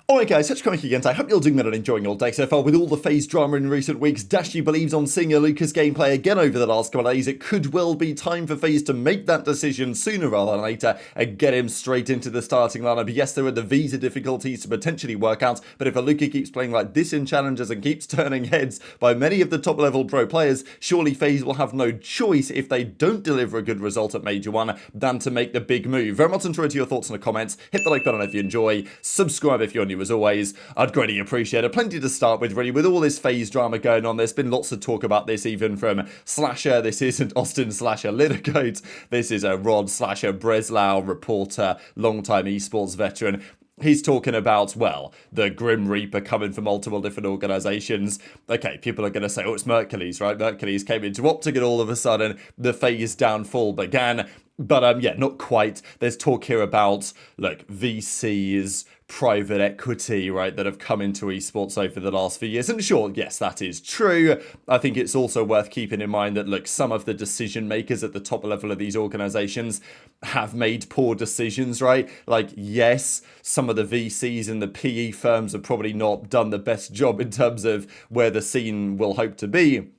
Alright guys, such coming again. I hope you're doing well and enjoying your day so far. With all the FaZe drama in recent weeks, Dashy believes on seeing Alluka's gameplay again over the last couple of days, it could well be time for FaZe to make that decision sooner rather than later and get him straight into the starting lineup. Yes, there are the visa difficulties to potentially work out, but if Alluka keeps playing like this in challenges and keeps turning heads by many of the top level pro players, surely FaZe will have no choice if they don't deliver a good result at Major 1 than to make the big move. Very much enjoy your thoughts in the comments, hit the like button if you enjoy, subscribe if you're new as always. I'd greatly appreciate it. Plenty to start with, really. With all this FaZe drama going on, there's been lots of talk about this, even from Slasher. This isn't Austin Slasher Littlegoat. This is a Rod Slasher Breslau reporter, long-time esports veteran. He's talking about, well, the Grim Reaper coming from multiple different organizations. Okay, people are going to say, oh, it's Mercules, right? Mercules came into OpTic and all of a sudden the FaZe downfall began. But, yeah, not quite. There's talk here about, look, VCs, private equity, right, that have come into esports over the last few years. And sure, yes, that is true. I think it's also worth keeping in mind that, look, some of the decision makers at the top level of these organizations have made poor decisions, right? Like, yes, some of the VCs and the PE firms have probably not done the best job in terms of where the scene will hope to be.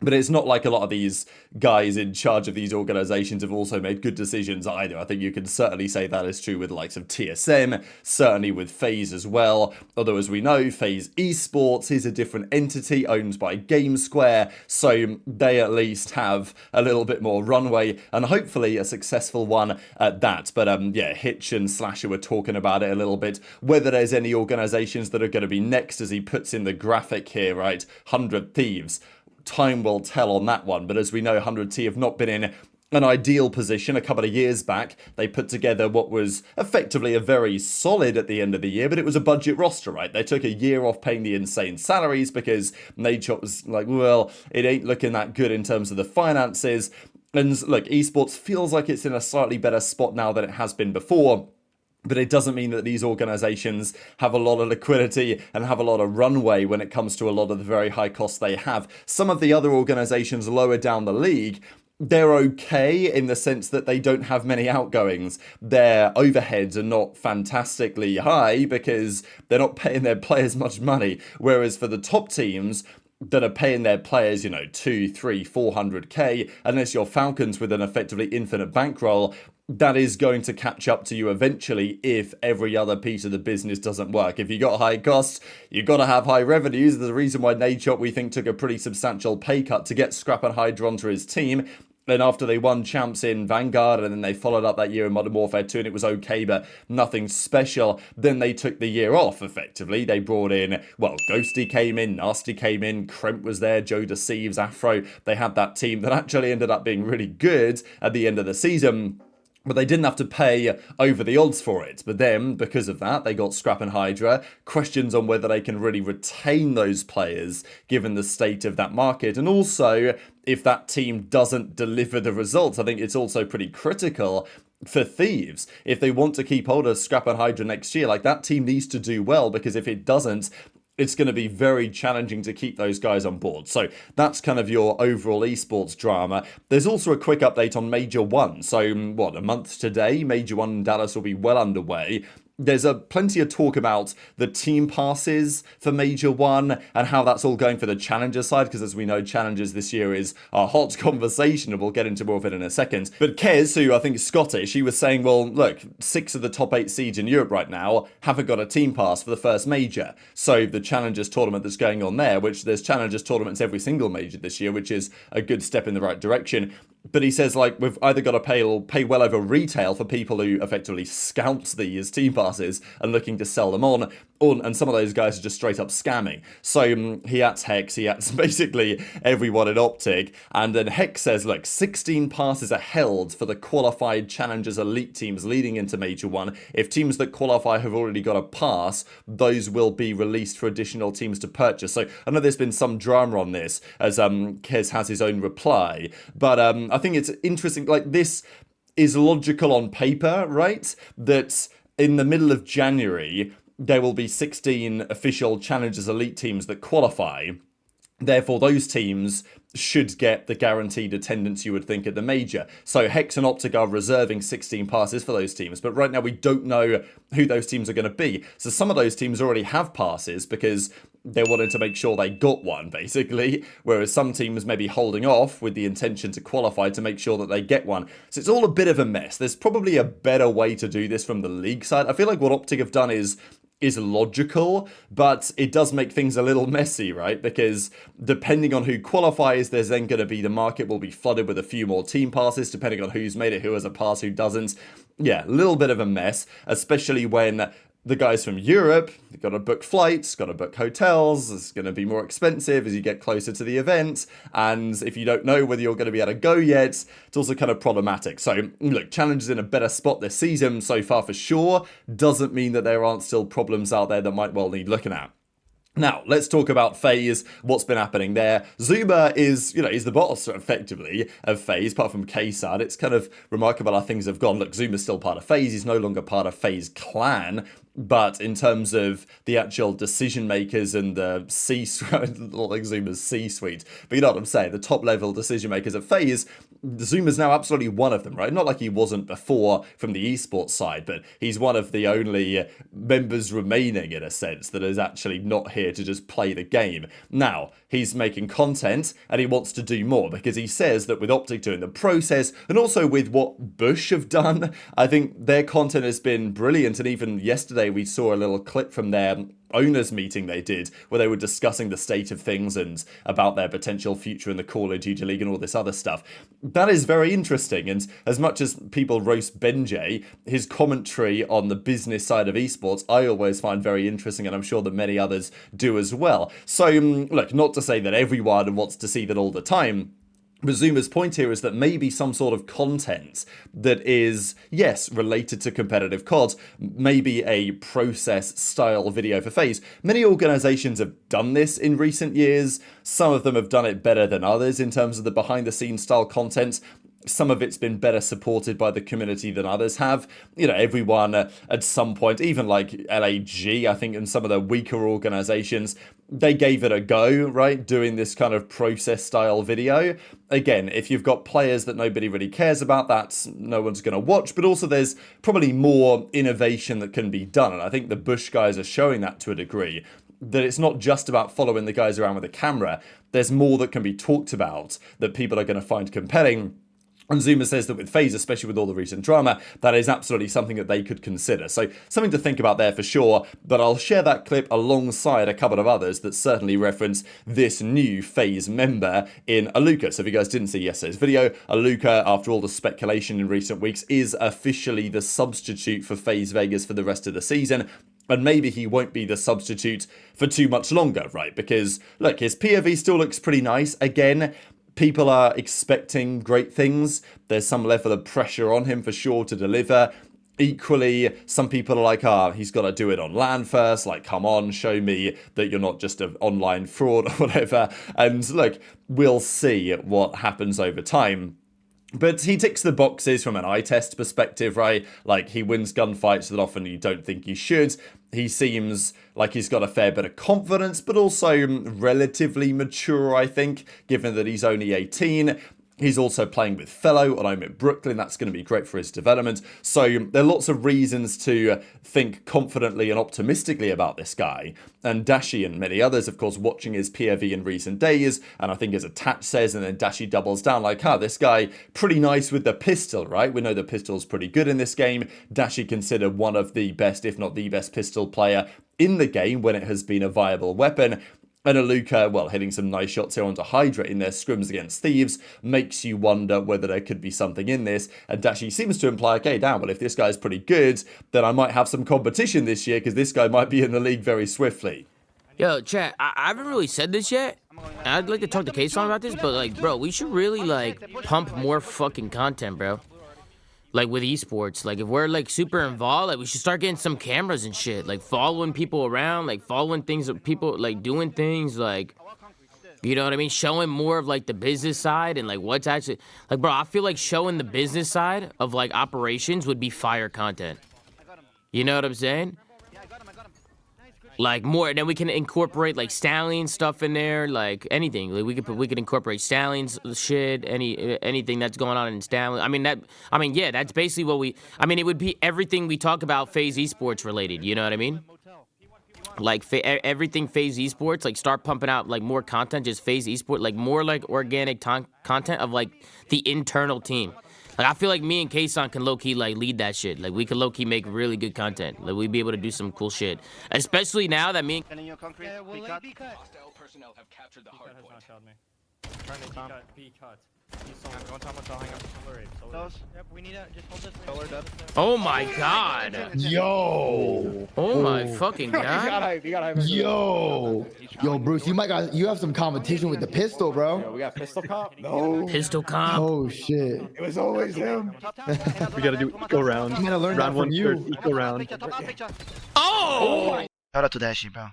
But it's not like a lot of these guys in charge of these organizations have also made good decisions either. I think you can certainly say that is true with the likes of TSM, certainly with FaZe as well. Although, as we know, FaZe Esports is a different entity owned by GameSquare, so they at least have a little bit more runway and hopefully a successful one at that. But yeah, Hitch and Slasher were talking about it a little bit, whether there's any organizations that are going to be next, as he puts in the graphic here, right? 100 Thieves. Time will tell on that one, but as we know, 100T have not been in an ideal position. A couple of years back, they put together what was effectively a very solid at the end of the year, but it was a budget roster, right? They took a year off paying the insane salaries because Nature was like, well, it ain't looking that good in terms of the finances. And look, esports feels like it's in a slightly better spot now than it has been before. But it doesn't mean that these organizations have a lot of liquidity and have a lot of runway when it comes to a lot of the very high costs they have. Some of the other organizations lower down the league, they're okay in the sense that they don't have many outgoings. Their overheads are not fantastically high because they're not paying their players much money. Whereas for the top teams that are paying their players, you know, 2, 3, 400k, unless you're Falcons with an effectively infinite bankroll, that is going to catch up to you eventually if every other piece of the business doesn't work. If you got high costs, you got to have high revenues. There's a reason why Nadeshot, we think, took a pretty substantial pay cut to get Scrap and HyDra onto his team. And after they won champs in Vanguard and then they followed up that year in Modern Warfare 2 and it was okay but nothing special, then they took the year off effectively. They brought in, well, Ghosty came in, Nasty came in, Kremp was there, JoeDeceives, Afro. They had that team that actually ended up being really good at the end of the season. But they didn't have to pay over the odds for it. But then, because of that, they got Scrap and HyDra. Questions on whether they can really retain those players, given the state of that market. And also, if that team doesn't deliver the results, I think it's also pretty critical for Thieves. If they want to keep hold of Scrap and HyDra next year, like, that team needs to do well, because if it doesn't, it's going to be very challenging to keep those guys on board. So that's kind of your overall esports drama. There's also a quick update on Major 1. So, what, a month today? Major 1 in Dallas will be well underway. There's plenty of talk about the team passes for Major 1 and how that's all going for the Challenger side, because as we know, Challengers this year is a hot conversation, and we'll get into more of it in a second. But Kez, who I think is Scottish, he was saying, well, look, 6 of the top 8 seeds in Europe right now haven't got a team pass for the first Major. So the Challengers tournament that's going on there, which there's Challengers tournaments every single Major this year, which is a good step in the right direction. But he says, like, we've either got to pay well over retail for people who effectively scout these team passes and looking to sell them on, and some of those guys are just straight up scamming. So he ats Hex, he ats basically everyone in OpTic, and then Hex says, look, 16 passes are held for the qualified Challengers elite teams leading into Major 1. If teams that qualify have already got a pass, those will be released for additional teams to purchase. So I know there's been some drama on this, as Kez has his own reply, but I think it's interesting, like, this is logical on paper, right? That in the middle of January, there will be 16 official Challengers Elite teams that qualify. Therefore, those teams should get the guaranteed attendance you would think at the major. So Hex and OpTic are reserving 16 passes for those teams, but right now we don't know who those teams are going to be. So some of those teams already have passes because they wanted to make sure they got one, basically, whereas some teams may be holding off with the intention to qualify to make sure that they get one. So it's all a bit of a mess. There's probably a better way to do this from the league side. I feel like what OpTic have done is logical, but it does make things a little messy, right? Because depending on who qualifies, there's then going to be, the market will be flooded with a few more team passes, depending on who's made it, who has a pass, who doesn't. Yeah, a little bit of a mess, especially when the guys from Europe, they've got to book flights, got to book hotels. It's going to be more expensive as you get closer to the event. And if you don't know whether you're going to be able to go yet, it's also kind of problematic. So, look, Challenge is in a better spot this season so far for sure. Doesn't mean that there aren't still problems out there that might well need looking at. Now, let's talk about FaZe, what's been happening there. Zuma is, he's the boss, effectively, of FaZe, apart from K-Sad. It's kind of remarkable how things have gone. Look, Zuma's still part of FaZe, he's no longer part of FaZe clan, but in terms of the actual decision makers and the C-suite, not like Zuma's C-suite, but you know what I'm saying, the top-level decision makers of FaZe, Zuma's now absolutely one of them, right? Not like he wasn't before from the esports side, but he's one of the only members remaining, in a sense, that is actually not here to just play the game. Now, he's making content, and he wants to do more, because he says that with OpTic doing the process, and also with what Bush have done, I think their content has been brilliant, and even yesterday we saw a little clip from their owners meeting they did where they were discussing the state of things and about their potential future in the Call of Duty League and all this other stuff. That is very interesting, and as much as people roast Benjay, his commentary on the business side of esports I always find very interesting, and I'm sure that many others do as well. So look, not to say that everyone wants to see that all the time, but Zuma's point here is that maybe some sort of content that is, yes, related to competitive COD, maybe a process-style video for FaZe. Many organizations have done this in recent years. Some of them have done it better than others in terms of the behind-the-scenes style content. Some of it's been better supported by the community than others have. Everyone at some point, even like LAG, I think, and some of the weaker organizations, they gave it a go, right? Doing this kind of process style video. Again, if you've got players that nobody really cares about, that's no one's going to watch. But also there's probably more innovation that can be done. And I think the Bush guys are showing that to a degree. That it's not just about following the guys around with a camera. There's more that can be talked about that people are going to find compelling. And Zuma says that with FaZe, especially with all the recent drama, that is absolutely something that they could consider. So something to think about there for sure, but I'll share that clip alongside a couple of others that certainly reference this new FaZe member in Alluka. So if you guys didn't see yesterday's video, Alluka, after all the speculation in recent weeks, is officially the substitute for FaZe Vegas for the rest of the season. And maybe he won't be the substitute for too much longer, right? Because, look, his POV still looks pretty nice. Again, people are expecting great things. There's some level of pressure on him for sure to deliver. Equally, some people are like, he's got to do it on LAN first. Like, come on, show me that you're not just an online fraud or whatever. And look, we'll see what happens over time. But he ticks the boxes from an eye test perspective, right? Like, he wins gunfights that often you don't think he should. He seems like he's got a fair bit of confidence, but also relatively mature, I think, given that he's only 18. He's also playing with Fellow, and I'm at Brooklyn. That's going to be great for his development. So there are lots of reasons to think confidently and optimistically about this guy. And Dashy and many others, of course, watching his POV in recent days. And I think as Attach says, and then Dashy doubles down like, this guy pretty nice with the pistol, right? We know the pistol's pretty good in this game. Dashy considered one of the best, if not the best pistol player in the game when it has been a viable weapon. And Alluka, well, hitting some nice shots here onto HyDra in their scrims against Thieves makes you wonder whether there could be something in this. And Dashy seems to imply, okay, damn, well, if this guy's pretty good, then I might have some competition this year because this guy might be in the league very swiftly. Yo, chat, I haven't really said this yet. I'd like to talk to K-Song about this, but, like, bro, we should really, like, pump more fucking content, bro. Like, with esports, like, if we're, like, super involved, like, we should start getting some cameras and shit, like, following people around, like, following things that people, like, doing things, like, you know what I mean, showing more of, like, the business side and, like, what's actually, like, bro, I feel like showing the business side of, like, operations would be fire content. You know what I'm saying? like more, and then we can incorporate like Stallion stuff in there, like anything. Like we could incorporate Stallion's shit, anything that's going on in Stallion. Yeah, that's basically what we. I mean, it would be everything we talk about FaZe Esports related. You know what I mean? Like everything FaZe Esports, like start pumping out like more content, just FaZe Esports, like more like organic content of like the internal team. Like I feel like me and Kason can low-key like lead that shit. Like we can low-key make really good content. Like we'd be able to do some cool shit. Especially now that me and Hostile personnel have captured the hard point. Trying to B cut. I'm going top hotel, hang on. Those. Yep, we need to just hold this. Solar dead. oh my god. Yo. Oh my fucking god. You got hype. Yo, Bruce, you have some competition with the pistol, bro. We got pistol cop? No. Pistol comp. Oh shit. It was always him. We gotta do eco round. I'm gonna learn that Round from 1 you. third eco round. Oh! Shout out to Dashy, bro.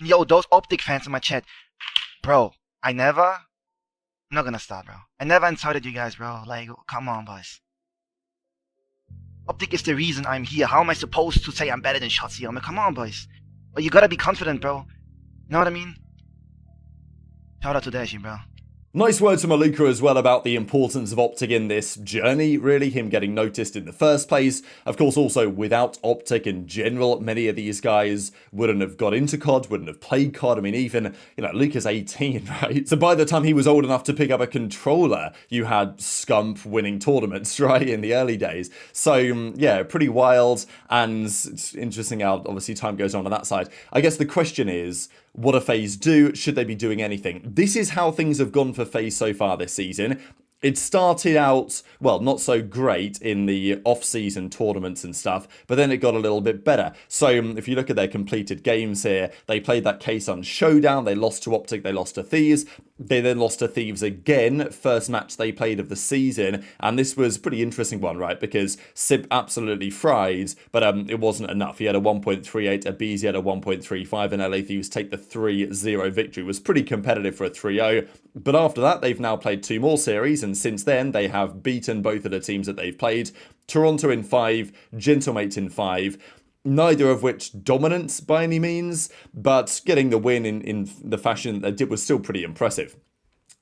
Yo, those OpTic fans in my chat. Bro, I'm not gonna stop, bro. I never insulted you guys, bro. Like, come on, boys. OpTic is the reason I'm here. How am I supposed to say I'm better than Shotzzy? I mean, come on, boys. But you gotta be confident, bro. You know what I mean? Shout out to Dashy, bro. Nice words from Alluka as well about the importance of OpTic in this journey, really, him getting noticed in the first place. Of course, also without OpTic in general, many of these guys wouldn't have got into COD, wouldn't have played COD. I mean, even, Luka's 18, right? So by the time he was old enough to pick up a controller, you had Scump winning tournaments, right, in the early days. So, yeah, pretty wild, and it's interesting how, obviously, time goes on that side. I guess the question is, what do FaZe do? Should they be doing anything? This is how things have gone for FaZe so far this season. It started out, well, not so great in the off-season tournaments and stuff, but then it got a little bit better. So if you look at their completed games here, they played that Kason showdown, they lost to OpTic, they lost to Thieves, they then lost to Thieves again, first match they played of the season, and this was a pretty interesting one, right, because Simp absolutely fried, but it wasn't enough. He had a 1.38, aBeZy had a 1.35, and LA Thieves take the 3-0 victory. It was pretty competitive for a 3-0, but after that, they've now played 2 more series, and since then, they have beaten both of the teams that they've played. Toronto in 5, Gentlemate in 5, neither of which dominant by any means, but getting the win in the fashion that they did was still pretty impressive.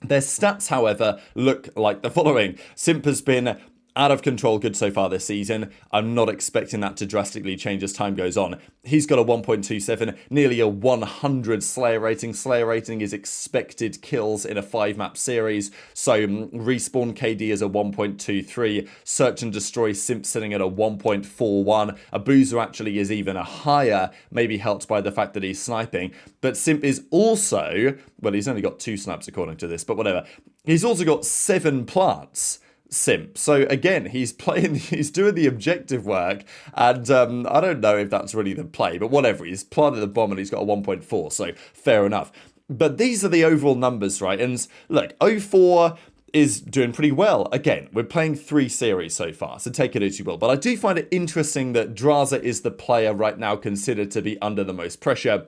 Their stats, however, look like the following. Simp has been out of control good so far this season. I'm not expecting that to drastically change as time goes on. He's got a 1.27, nearly a 100 Slayer rating. Slayer rating is expected kills in a 5-map series. So Respawn KD is a 1.23. Search and Destroy Simp sitting at a 1.41. Abuzah actually is even a higher, maybe helped by the fact that he's sniping. But Simp is also, well, he's only got 2 snipes according to this, but whatever. He's also got 7 plants. Simp. So again, he's doing the objective work, and I don't know if that's really the play, but whatever. He's planted the bomb and he's got a 1.4, so fair enough. But these are the overall numbers, right? And look, 04 is doing pretty well. Again, we're playing 3 series so far, so take it as you will. But I do find it interesting that Drazah is the player right now considered to be under the most pressure.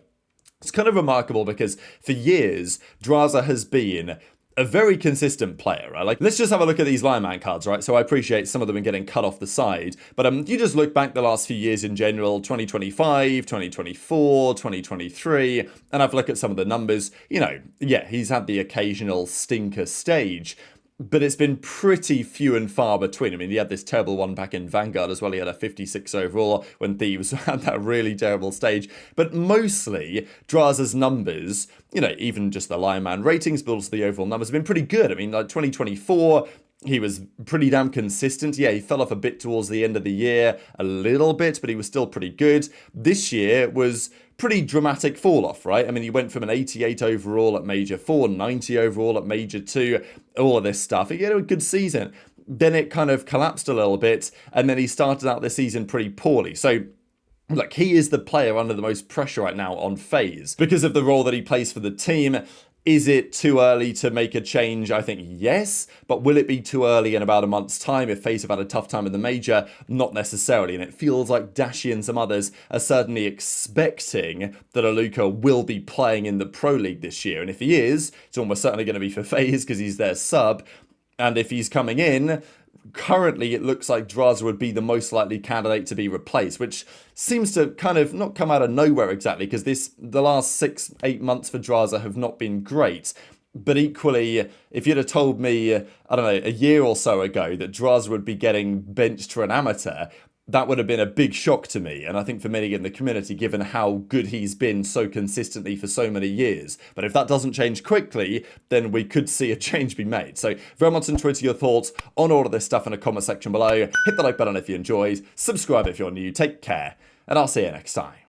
It's kind of remarkable because for years, Drazah has been a very consistent player, right? Like, let's just have a look at these lineman cards, right? So I appreciate some of them are getting cut off the side, but you just look back the last few years in general, 2025, 2024, 2023, and I've looked at some of the numbers. Yeah, he's had the occasional stinker stage, but it's been pretty few and far between. I mean, he had this terrible one back in Vanguard as well. He had a 56 overall when Thieves had that really terrible stage. But mostly, Drazah's numbers, even just the lineman ratings, but also the overall numbers have been pretty good. I mean, like 2024, he was pretty damn consistent. Yeah, he fell off a bit towards the end of the year, a little bit, but he was still pretty good. This year was pretty dramatic fall off, right? I mean, he went from an 88 overall at Major 4, 90 overall at Major 2, all of this stuff. He had a good season. Then it kind of collapsed a little bit, and then he started out the season pretty poorly. So look, he is the player under the most pressure right now on FaZe because of the role that he plays for the team. Is it too early to make a change? I think yes, but will it be too early in about a month's time if FaZe have had a tough time in the major? Not necessarily, and it feels like Dashy and some others are certainly expecting that Alluka will be playing in the Pro League this year, and if he is, it's almost certainly going to be for FaZe because he's their sub, and if he's coming in, currently it looks like Drazah would be the most likely candidate to be replaced, which seems to kind of not come out of nowhere exactly, because the last 6-8 months for Drazah have not been great. But equally, if you'd have told me, I don't know, a year or so ago that Drazah would be getting benched for an amateur, that would have been a big shock to me, and I think for many in the community, given how good he's been so consistently for so many years. But if that doesn't change quickly, then we could see a change be made. So very much on Twitter your thoughts on all of this stuff in the comment section below. Hit the like button if you enjoyed, subscribe if you're new, take care, and I'll see you next time.